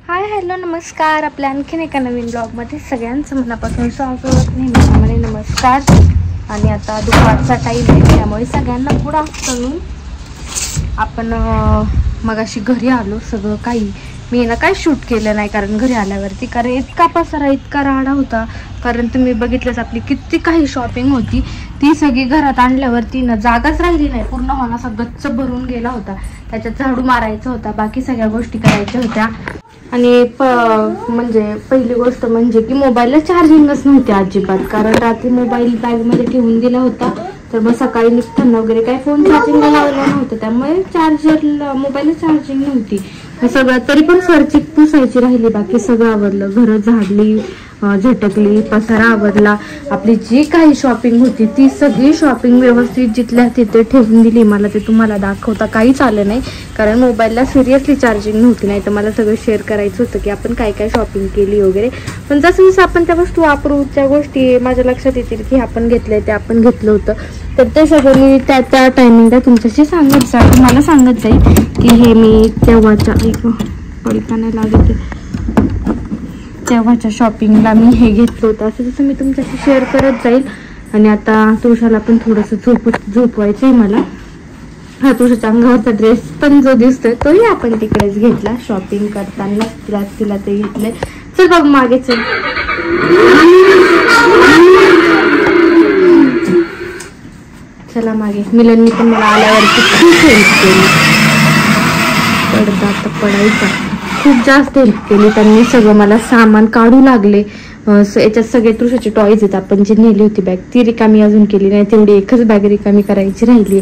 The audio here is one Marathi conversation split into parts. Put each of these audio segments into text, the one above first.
हाय हॅलो नमस्कार. आपल्या आणखीन एका नवीन ब्लॉगमध्ये सगळ्यांचं मनापासून स्वागत. नेहमीप्रमाणे नमस्कार. आणि आता दुपारचा टाईम आहे त्यामुळे सगळ्यांना गुड आफ्टरनून. आपण मगाशी घरी आलो. सगळं काही मी काय शूट केलं नाही कारण घरी आल्यावरती, कारण इतका पसारा इतका राडा होता. कारण तुम्ही बघितलंच आपली किती काही शॉपिंग होती ती सगळी घरात आणल्यावरती ना जागाच राहिली नाही. पूर्ण हॉल असा गच्च भरून गेला होता. त्याच्यात झाडू मारायचा होता, बाकी सगळ्या गोष्टी करायच्या होत्या. आणि म्हणजे पहिली गोष्ट म्हणजे की मोबाईलला चार्जिंगच नव्हती अजिबात. कारण रात्री मोबाईल बॅगमध्ये ठेवून दिला होता, तर मग सकाळी निघताना वगैरे काही फोन चार्जिंगला लावला नव्हता, त्यामुळे चार्जरला मोबाईलला चार्जिंग नव्हती. सगळं तरी पण फरची पुसायची राहिली, बाकी सगळं आवरलं. घरं झाडली, झटकली, पसारा आवरला. आपली जी काही शॉपिंग होती ती सगळी शॉपिंग व्यवस्थित जिथल्या तिथे ठेवून दिली. मला ते तुम्हाला दाखवता काहीच आलं नाही कारण मोबाईलला सिरियसली चार्जिंग नव्हती. नाही तर मला सगळं शेअर करायचं होतं की आपण काय काय शॉपिंग केली वगैरे. पण जसं जसं आपण त्या वस्तू वापरू त्या गोष्टी माझ्या लक्षात येतील की आपण घेतलंय ते आपण घेतलं होतं, तर ते सगळं मी त्या टायमिंगला तुमच्याशी तुम्हाला सांगत जाईल की हे मी तेव्हाच्या पडताना लागते तेव्हाच्या शॉपिंगला मी हे घेतलं होतं. असं जसं मी तुमच्याशी शेअर करत जाईल. आणि आता तुळशाला पण थोडंसं झोपवायचं आहे मला. हा तुळशाच्या अंगावरचा ड्रेस पण जो दिसतोय तोही आपण तिकडेच घेतला शॉपिंग करताना. तिला ते घेतले. चल बाबा मागे चल. चला मागे. मिलननी पण मला आल्यावरती खूप हेल्प केली. पडदा तर पडायचा खूप जास्त हेल्प केली त्यांनी. सगळं मला सामान काढू लागले. याच्यात सगळे तुळशीचे टॉयज आहेत. आपण जी नेली होती बॅग ती रिकामी अजून केली नाही, तेवढी एकच बॅग रिकामी करायची राहिली.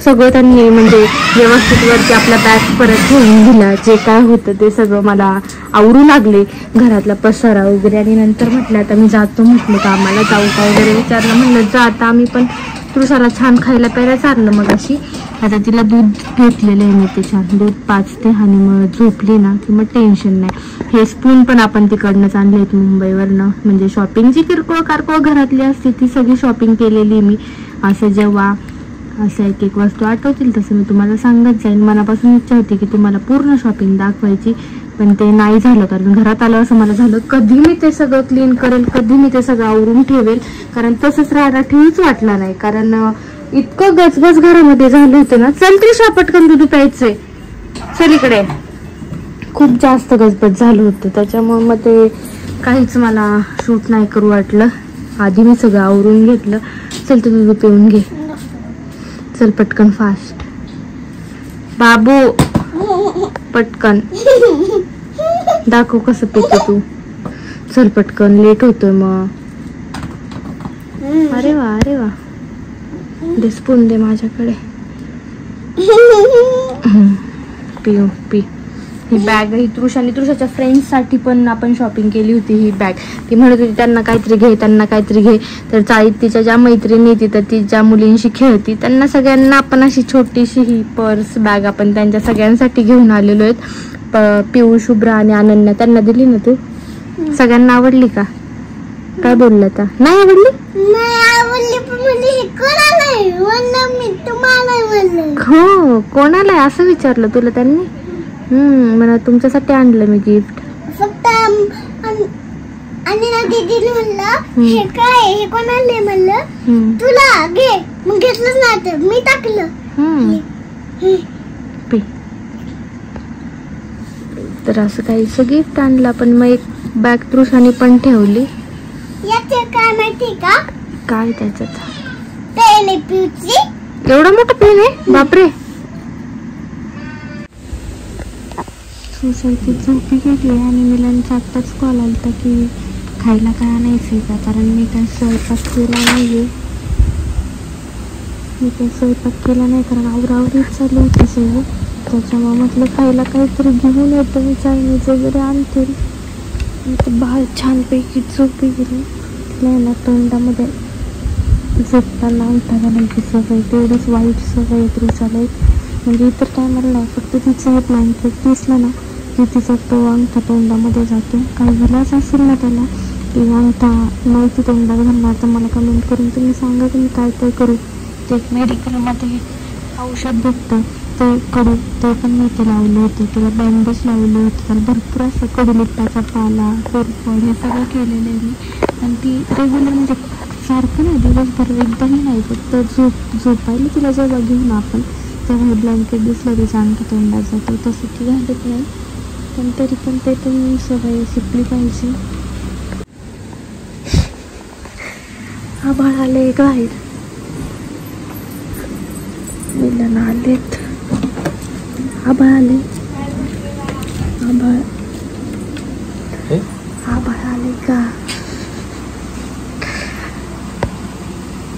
सगळं त्यांनी म्हणजे व्यवस्थित वरती आपला बॅग परत ठेवून दिला. जे काय होतं ते सगळं मला आवरू लागले, घरातला पसारा वगैरे. आणि नंतर म्हटलं आता मी जातो, म्हटलं का आम्हाला जाऊ का वगैरे विचारलं. म्हणलं जा आता. आम्ही पण तुळसाला छान खायला प्यायला चाललं मग अशी. आता तिला दूध घेतलेलं आहे मी, ते छान दूध पाजते आणि मग झोपली ना की मग टेन्शन नाही. हे स्पून पण आपण तिकडनंच आणले आहेत मुंबईवरनं. म्हणजे शॉपिंगची किरकोळ कारकोळ घरातली असते ती सगळी शॉपिंग केलेली मी. असं जेव्हा असं एक एक वस्तू आठवतील तसं मी तुम्हाला सांगत जाईल. मनापासून इच्छा होती की तुम्हाला पूर्ण शॉपिंग दाखवायची, पण ते नाही झालं. कारण घरात आलं असं मला झालं कधी मी ते सगळं क्लीन करेल, कधी मी ते सगळं आवरून ठेवेल. कारण तसंच राहायला ठेवूच वाटला नाही. कारण इतकं गजबज घरामध्ये झालं होतं ना. चल त्रिशा पटकन दूध प्यायचंय, चल इकडे. खूप जास्त गजबज झालं होतं त्याच्यामुळे मग ते काहीच मला शूट नाही करू वाटलं. आधी मी सगळं आवरून घेतलं. चल तू दूध पिऊन घे, चल पटकन फास्ट बाबू, पटकन दाखव कसं पिते तू. चल पटकन, लेट होतोय मग. अरे वा अरे वा, दे स्पून दे माझ्याकडे. पिऊ पी. ही बॅग ही तुळशाच्या फ्रेंड्ससाठी पण आपण शॉपिंग केली होती. ही बॅग ती म्हणत होती त्यांना काहीतरी घे, त्यांना काहीतरी घे. तर चाळीत तिच्या ज्या मैत्रिणी तिथं ती ज्या मुलींशी खेळती त्यांना सगळ्यांना आपण अशी छोटीशी ही पर्स बॅग आपण त्यांच्या सगळ्यांसाठी घेऊन आलेलो आहेत. पिऊ, शुभ्रा आणि अनन्या त्यांना दिली ना तू. सगळ्यांना आवडली का? काय बोललं आता? नाही आवडली? हो कोणाला असं विचारलं तुला त्यांनी? मला तुमच्यासाठी आणलं मी गिफ्ट. फक्त हे काय हे कोणाला म्हणलं तुला घे, मग घेतलंच नाही तर मी टाकलं. तर असं काहीच गिफ्ट आणलं. पण मग एक बॅग तृषाने पण ठेवली. याचे काय माहिती का? काय त्याच्यात? पेन आहे पिऊची. एवढा मोठा पेन आहे? बापरे. सोसायटीत झोपी घेतली आणि मिलांचा आत्ताच कॉल आलता की खायला काय आणायचंय का. कारण मी काय स्वयंपाक केला नाहीये. कारण आवरावरीच चालू होती सगळं. त्याच्यामुळे म्हटलं खायला काहीतरी घेऊन येतो. मी चायनीज वगैरे आणतील. बाळ छानपैकी झोपी गेली. तिला ना तोंडामध्ये झोपताना अंगठा घालायची सवय, तेवढंच वाईट सवय तृषाला. म्हणजे इतर टायमाला नाही, फक्त तिचं एक माइंडसेट दिसलं ना की तिचा तो अंगठा तोंडामध्ये जातो. काही विलास असेल ना त्याला की अंगठा नव्हती तोंडात घालणार तर मला कमेंट करून तुम्ही सांगा की मी काय काय करू. ते मेडिकलमध्ये औषध भेटतं ते कडू ते पण मी ते लावलं होतं, त्याला बँडेज लावलं होतं, त्याला भरपूर असं कडुलिंबाचा पाला कोरफड हे सगळं केलेलं आहे मी. आणि ती रेग्युलर म्हणजे सारखं नाही, दिवसभर एकदम नाही, फक्त झोपायला तिला जेव्हा घेऊन आपण तेव्हा ब्लँकेट दिसलं तिच्या अंग तोंडात जातो, तसं ती घालत नाही. पण तरी पण ते पण सवय शिकली पाहिजे. आभाळ आले बाहेर, मिलन आलेत, आभाळ आले, आभाळ आभाळ आले का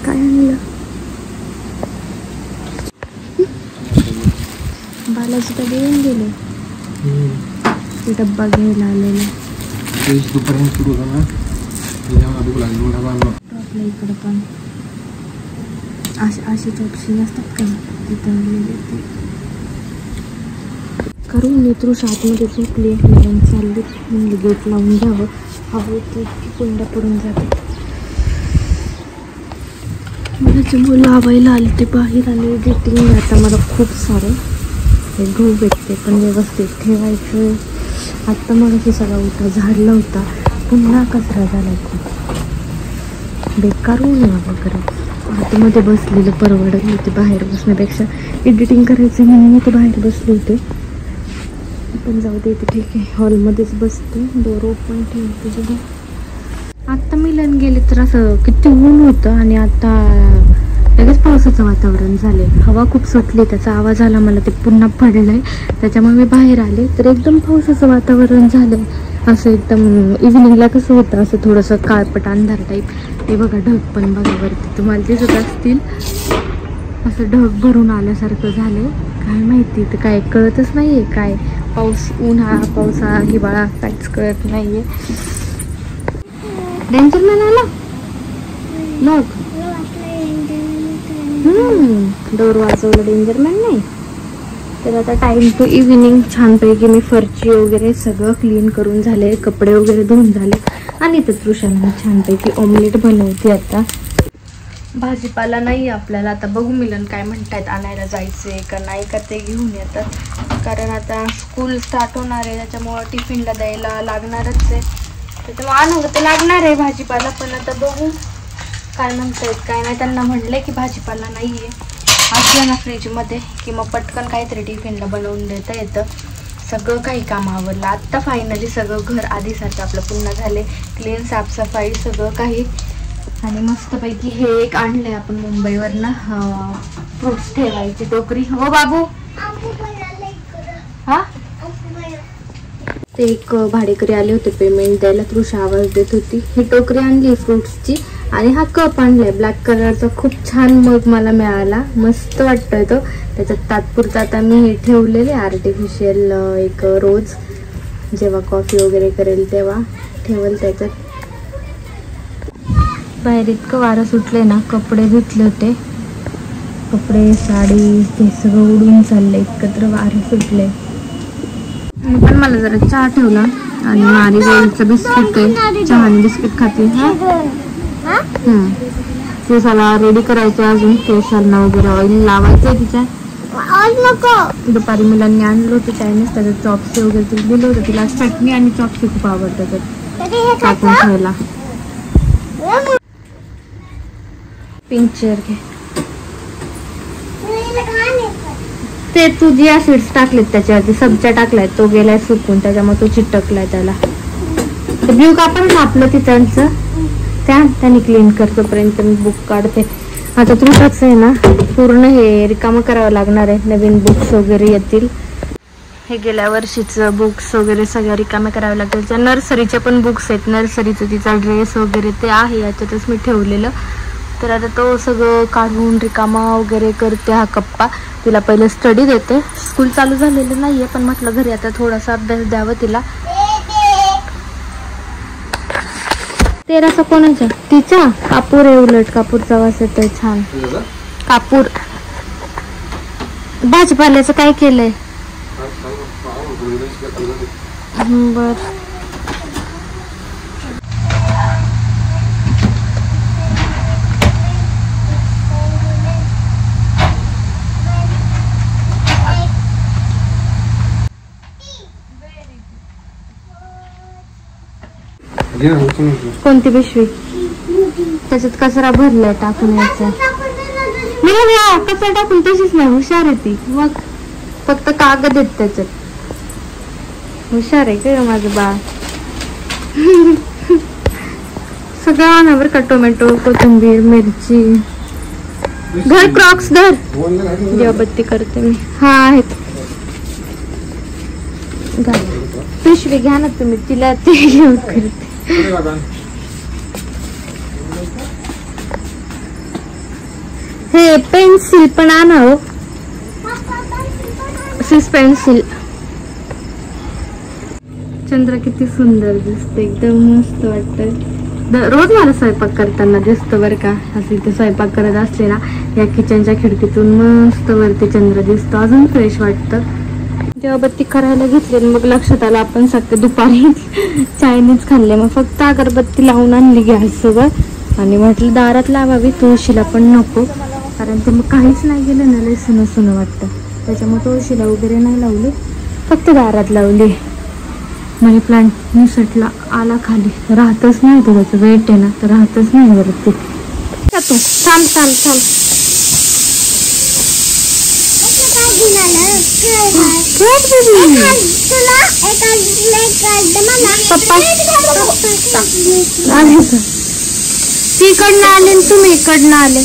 काय आणलं? बालाजी का येऊन गेले, डब्बा घ्यायला आलेले. आपल्या इकडं पण असे ऑप्शन असतात का तिथं ते करून नेतृष आतमध्ये झोपली म्हणून चालली, म्हणजे गेट लावून घ्यावं, हवं ती कुंड्या पडून जाते. माझे मुलं लावायला आले ते बाहेर आले गेटिंग. आता मला खूप सारे हे गहू भेटते पण व्यवस्थित ठेवायचं. आत्ता मग अशी सगळा उठा झाडला होता, पुन्हा कचरा झाला, खूप बेकार होऊन वगैरे. आतमध्ये बसलेलं परवडत होते बाहेर बसण्यापेक्षा, एडिटिंग करायचं म्हणून मी ते बाहेर बसले होते. पण जाऊ दे, ठीक आहे, हॉलमध्येच बसते, डोर ओपन ठेवते सगळं. आत्ता मिलन गेले तर असं किती ऊन होतं आणि आता लगेच पावसाचं वातावरण झाले, हवा खूप सुटली, त्याचा आवाज आला मला, ते पुन्हा पडलंय, त्याच्यामुळे मी बाहेर आले तर एकदम पावसाचं वातावरण झालं. असं एकदम इव्हिनिंगला कसं होतं असं थोडंसं काळपट अंधार टाईप. ते बघा ढग पण बघा वरती तुम्हाला दिसत असतील, असं ढग भरून आल्यासारखं झाले. काय माहिती तर काय कळतच नाहीये, काय पाऊस उन्हाळा पावसाळा हिवाळा काहीच कळत नाहीये. डेंजर मॅन आला मग डोर वाजवलं, डेंजर मॅन नाही. तर आता टाइम टू इव्हिनिंग, छानपैकी मी फरची वगैरे सगळं क्लीन करून झाले, कपडे वगैरे धुवून झाले आणि तर तृषाला छानपैकी ऑमलेट बनवते. आता भाजीपाला नाही आपल्याला, आता बघू मिलन काय म्हणतायत, आणायला जायचे का नाही का ते घेऊन येतात, कारण आता स्कूल स्टार्ट होणार आहे त्याच्यामुळं टिफिनला द्यायला लागणारच आहे, त्याच्यामुळे आणावं तर लागणार आहे भाजीपाला. पण आता बघू काय म्हणतायत काय नाही. त्यांना म्हणले की भाजीपाला नाही आहे, असलं ना फ्रीजमध्ये की मग पटकन काहीतरी टिफिनला बनवून देता येतं. सगळं काही काम आवडलं आत्ता फायनली, सगळं घर आधीसारखं आपलं पुन्हा झाले, क्लीन साफसफाई सगळं काही. आणि मस्तपैकी हे एक आणलंय आपण मुंबईवरनं, फ्रुट्स ठेवायची टोकरी. हो बाबू, हा ते एक भाडेकरी आले होते पेमेंट द्यायला, तृषा आवाज देत होती. ही टोकरी आणली फ्रुट्सची आणि हा कप आणलाय ब्लॅक कलरचा, खूप छान मग मला मिळाला, मस्त वाटतोय तो. त्याच्यात तात्पुरता आता मी हे ठेवलेले आर्टिफिशियल एक रोज, जेव्हा कॉफी वगैरे करेल तेव्हा ठेवल त्याच्यात. बाहेर इतकं वारं सुटले ना, कपडे धुतले होते, कपडे साडी ते सगळं उडून चाललंय, एकत्र वारं सुटले. पण मला जरा चहा ठेवला आणि मारी गोळीचं बिस्किट आहे, चहा बिस्किट खाते. हा केसाला रेडी करायचं, अजून केसांना वगैरे ऑइल लावायचं तिच्या. दुपारी मुलांनी आणलं होतं चायनीज, त्याच्यात चॉप्स वगैरे तिला दिलं होतं, तिला चटणी आणि चॉप्स खूप आवडतं त्याच्यात टाकून खायला. पिंक चेअर घे, ते तू जिया सीड्स टाकलेत त्याच्यावरती, सब्जा टाकलाय, तो गेलाय सुकून, त्याच्यामुळे तो चिटकलाय त्याला. ते ब्ल्यू कापड ना आपलं तिथांचं, त्याने क्लीन करतोपर्यंत मी बुक काढते. आता तृषाचं आहे ना पूर्ण हे रिकामं करावं लागणार आहे, नवीन बुक्स वगैरे येतील, हे गेल्या वर्षीचं बुक्स वगैरे सगळ्या रिकामे करावे लागतील. त्या नर्सरीचे पण बुक्स आहेत, नर्सरीचं तिचा ड्रेस वगैरे ते आहे याच्यातच मी ठेवलेलं. तर आता तो सगळं काढून रिकामा वगैरे करते. हा कप्पा तिला पहिले स्टडी देते, स्कूल चालू झालेलं नाहीये पण म्हटलं घरी आता थोडासा अभ्यास द्यावा तिला. तेराचा कोणाचा? तिचा कापूर आहे, उलट कापूरचा वास येतोय छान. कापूर भाजीपाल्याचं काय केलंय? बर कोणती पिशवी? त्याच्यात कचरा भरलाय, टाकून यायचा. कचरा टाकून तशीच नाही, हुशार आहे ती. मग फक्त कागद आहेत त्याच्यात. हुशार आहे का माझं बाळ. सगळं आणा बरं का, टोमॅटो, कोथिंबीर, मिरची. घर क्रॉक्स घर दिवाबत्ती करते मी. हा आहेत. पिशवी घ्या ना तुम्ही, तिला ते घेऊन करते. हे पेन्सिल पण आणा हो, सिस पेन्सिल. चंद्र किती सुंदर दिसते, एकदम मस्त वाटत. रोज मला स्वयंपाक करताना दिसतं बरं का. असं इथे स्वयंपाक करत असले ना, या किचनच्या खिडकीतून मस्त वरती चंद्र दिसतो, अजून फ्रेश वाटतं. जेव्हा बत्ती करायला घेतली मग लक्षात आलं आपण सकाळी दुपारी चायनीज खाल्ले. मग फक्त अगरबत्ती लावून आणली गॅसवर आणि म्हटलं दारात लावावी, तुळशीला पण नको, कारण ते मग काहीच नाही गेलं ना, लय सुनं सुनं वाटतं. त्याच्यामुळे तुळशीला वगैरे नाही लावली, फक्त दारात लावली. मनी प्लांट निसटला, आला खाली, राहतच नाही. तो त्याचं वेट आहे ना, तर राहतच नाही वरती. तू थांब थांब थांब. तिकडनं आले तुम्ही इकडनं आले.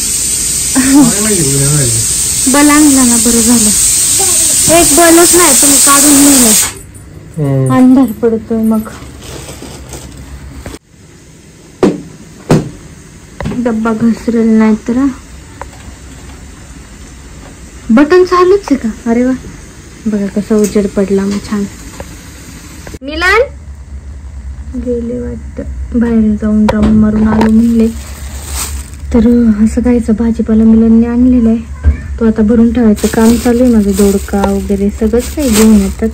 बल आणला ना, बरं झालं. एक बलच नाही, तुम्ही काढून नेलं. अंधार पडतोय मग. डब्बा घसरेल नाही तर. बटन चालूच आहे का? अरे वा, बघा कसा उजेड पडला मग, छान. मिलन गेले वाटतं बाहेर, जाऊन राऊंड मारून आलो म्हणले. तर असं कायचं भाजीपाला मिलनने आणलेलं आहे, तो आता भरून ठेवायचं काम चालू आहे माझं. दोडका वगैरे सगळंच काही घेऊन येतात.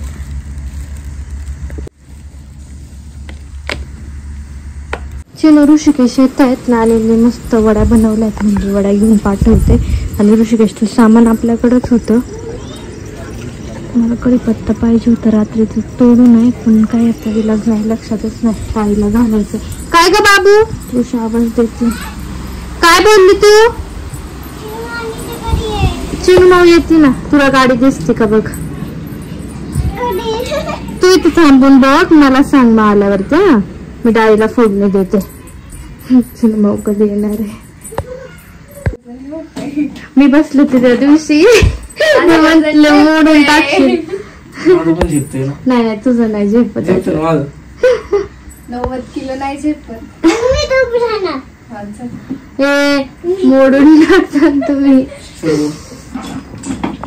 चिनू ऋषिकेश येत आहेत ना, आलेले मस्त वड्या बनवल्यात, म्हणजे वड्या घेऊन पाठवते. आणि ऋषिकेशचं सामान आपल्याकडंच होतं. मला कढीपत्ता पाहिजे होता रात्रीचं, तोडू नाही, पण काय आता विलाज नाही, लक्षातच नाही टाळीला घालायचं. काय ग बाबू, ऋषी आवाज देते. काय बोलली तू? चिनू माऊ येते ना, तुला गाडी दिसते का बघ. तू इथे थांबून बघ, मला सांग मग आल्यावरती. हा, मी डाळीला फोडणी देते. चिनू माऊ कधी येणार आहे? मी बसले होते त्या दिवशी, म्हटलं मोडून टाकशील. नाही नाही, तुझं नाही झेपत. 90 किलो नाही झेपत. मोडून टाकता तुम्ही.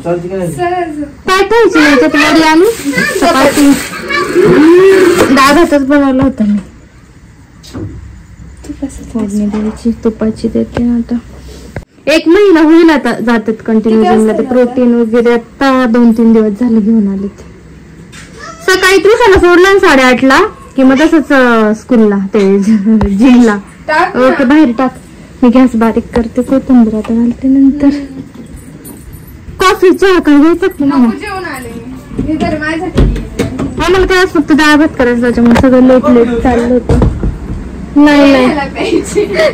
काय खायचं त्याच्यात वडी आणि चपाती. डाळ भातच बनवला होता मी. फोडणी द्यायची, तुपाची देते आता. 1 महिना होईल आता जातात कंटिन्यू जिमला. ते प्रोटीन वगैरे आता 2-3 दिवस झाले घेऊन आलेत. सकाळी त्रिशाला सोडलं 8:30ला कि मग तसंच स्कूलला, ते जिमला. ओके, बाहेर टाक. मी गॅस बारीक करते, कोथिंबीर आता घालते नंतर. कॉफी चहा काय घ्यायचं ना? आम्हाला काय फक्त डाळ भात करायचं, त्याच्यामुळे सगळं लेट लेट चाललं होतं. नाही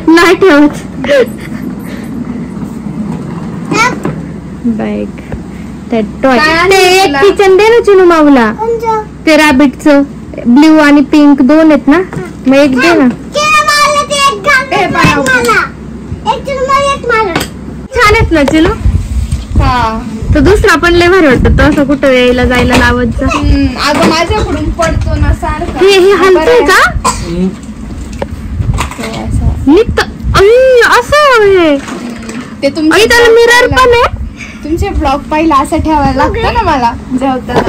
नाही ठेवत. बॅग ते एक किचन दे ना चिनू माऊला. ते रॅबिटचं ब्ल्यू आणि पिंक 2 आहेत ना, मग एक दे ना. छान आहेत ना चिनू? तो दुसरा पण लय भारी वाटत, तो असं कुठं यायला जायला लावत जा. अगं माझ्याकडून पडतो ना सारखं. हे हलतंय का? निघत असं आहे ते तुमचे. त्याला मिरर पण आहे. तुमचे ब्लॉग पहिला असं ठेवायला लागतं ना मला जेवताना.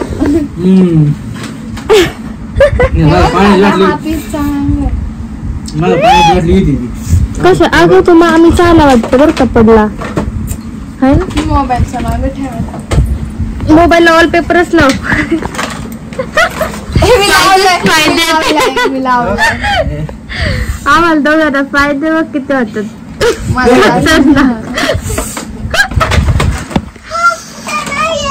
कसं अगं तो आम्ही चाला वाटतं बरं का पडला है ना. मोबाईलच्या मागे ठेवायला. मोबाईलला वॉलपेपरच लाव. आम्हाला दोघांना फायदे बघ किती होतात.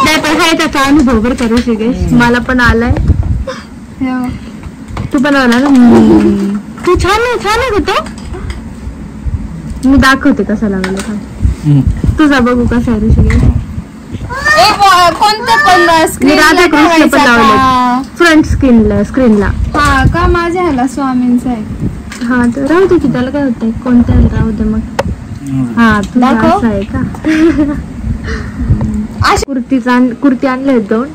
नाही पण हाय त्याचा अनुभव बरं का ऋषिकेश, मला पण आलाय. तू पण आला ना. तू छान आहे का तो? मी दाखवते कसा लागला का तुझा, बघू कसा आहे ऋषिकेश. कोणतं पण मी राधाकृष्ण पण लावले फ्रंट स्क्रीनला. हा का? माझ्या ह्याला स्वामींचा आहे. हा तर राहू दे की, त्याला काय होतंय, कोणत्या राहू दे मग. हा तुझा असं आहे का? कुर्ती आणले दोन,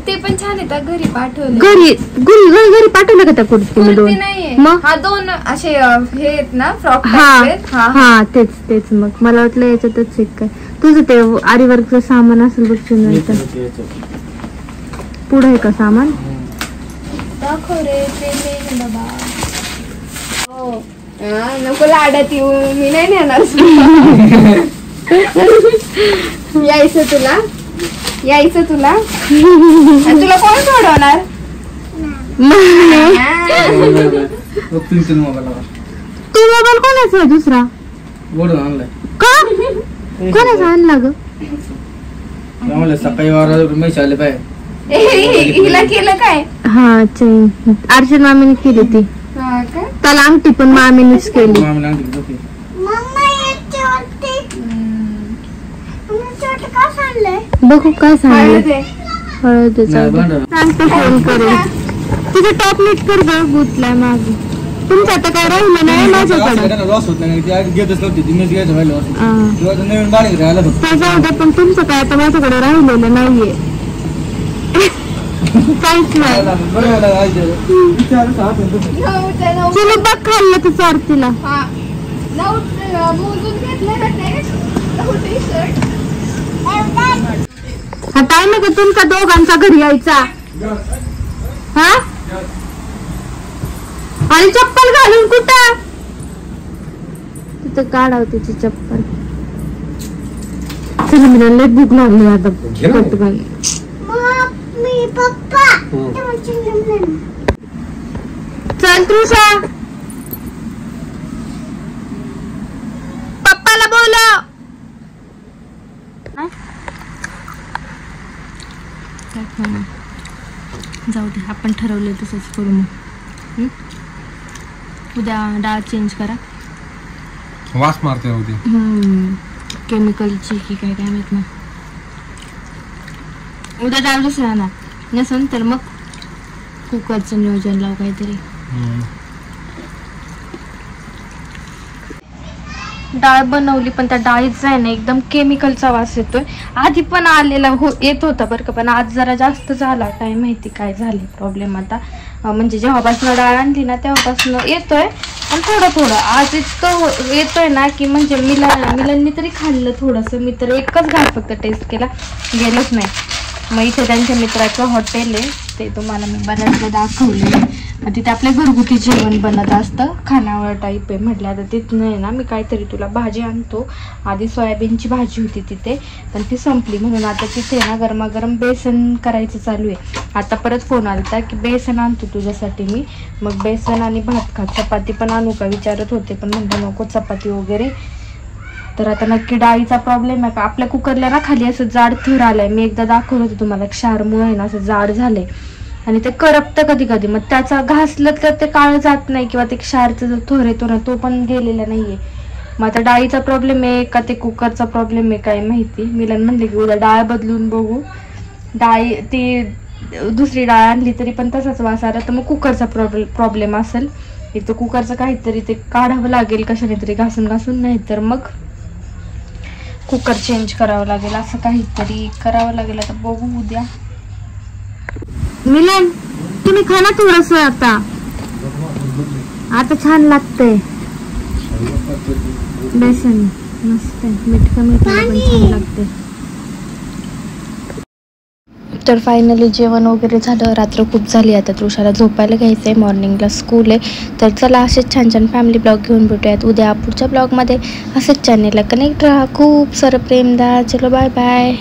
ते पण छान आहेत. घरी पाठवले. घरी पाठवलं का त्या कुर्ती दोन? नाहीये. मग हा दोन असे हे आहेत ना फ्रॉक. हा तेच मग मला वाटलं याच्यातच एक काय तुझं ते आरीवर्कचं सामान असेल बघ. पुढे आहे का सामान? दाखव रे ते बाबा. हो नको लाडात येऊ, मी नाही नेणार. यायचं तुला आणि तुला कोण सोडवणार? तू मोबाईल कोणाचा आहे दुसरा? का कोणाचा आणला ग? सकाळी आले पाहिजे. हिला केलं काय? हा चैन अर्चन मामीने केली ती. त्याला अंगठी पण मामीनेच केली. बघू काय सांगते. सांगतो फोन करून. तुझं टॉप नीट कर ग, गुतलाय मागे. तुमचं आता काय राहिलं नाही माझ्याकडे. जाऊ दे, पण तुमचं काय आता माझ्याकडे राहिलेलं नाहीये. काहीच नाही. तुला बघ खाल्लं तुझं आरतीला. हा टाइम आहे का तुमचा दोघांचा घरी यायचा? हा आणि चप्पल घालून कुठं? तिथं काढाव तिची चप्पल. चला मी लय भूक लागली आता. चल तृषा, पप्पाला बोलव. जाऊ दे, आपण ठरवलं तसंच करू. मग उद्या डाळ चेंज करा. वास मारते उद्या. केमिकलची की काय माहित ना. उद्या डाळ दुसरं आणा नसून तर मग कुकरचं नियोजन लाव काहीतरी. डाळ बनवली पण त्या डाळीचा आहे ना एकदम केमिकलचा वास येतोय. आधी पण आलेला येत होता बरं का, पण आज जरा जास्त झाला. काय माहिती काय झाले प्रॉब्लेम आता. म्हणजे जेव्हापासून डाळ आणली ना तेव्हापासून येतोय, पण थोडं आज इतकं येतोय ना की म्हणजे मिलननी तरी खाल्लं थोडंसं. मी तर एकच घास फक्त टेस्ट केला, गेलंच नाही. मग इथे त्यांच्या मित्राचं हॉटेल आहे, ते तुम्हाला मी बऱ्याचदा दाखवले. तिथे आपले घरगुती जेवण बनत असतं, खानावळ टाईप आहे. म्हटलं आता तिथं आहे ना मी काहीतरी तुला भाजी आणतो. आधी सोयाबीनची भाजी होती तिथे, पण ती संपली म्हणून आता तिथे ना गरमागरम बेसन करायचं चालू आहे. आता परत फोन आलता की बेसन आणतो तुझ्यासाठी मी. मग बेसन आणि भात खा, चपाती पण आणू का विचारत होते, पण म्हणलं नको चपाती वगैरे. तर आता नक्की डाळीचा प्रॉब्लेम आहे का? आपल्या कुकरला ना खाली असं जाड थर आलाय. मी एकदा दाखवलं होतं तुम्हाला, क्षारमुळे आहे ना असं जाड झालंय आणि ते करपतं कधी कधी. मग त्याचा घासलं तर ते काळं जात नाही, किंवा ते क्षारचा जो थर येतो ना तो पण गेलेला नाहीये. मग आता डाळीचा प्रॉब्लेम आहे का ते कुकरचा प्रॉब्लेम आहे काय माहिती. मिलन म्हणले की उद्या डाळ बदलून बघू. ती दुसरी डाळ आणली तरी पण तसाच वास आला, तर मग कुकरचा प्रॉब्लेम असेल. एक तर कुकरचं काहीतरी ते काढावं लागेल कशाने तरी घासून, नाही तर मग कुकर चेंज करावं लागेल. असं काहीतरी करावं लागेल. आता बघू उद्या. मिलन तुम्ही खा ना थोडस, आता छान लागतंय बेसन. मस्त मीठ कमी पण छान लागते. तर फायनली जेवण वगैरे झालं. रात्र खूप झाली, आता तृषाला झोपायला घ्यायचं आहे, मॉर्निंगला स्कूल आहे. तर चला असेच छान छान फॅमिली ब्लॉग घेऊन भेटूयात उद्या पुढच्या ब्लॉगमध्ये. असंच चॅनेलला कनेक्ट राहा, खूप सारं प्रेम द्या. चलो बाय बाय.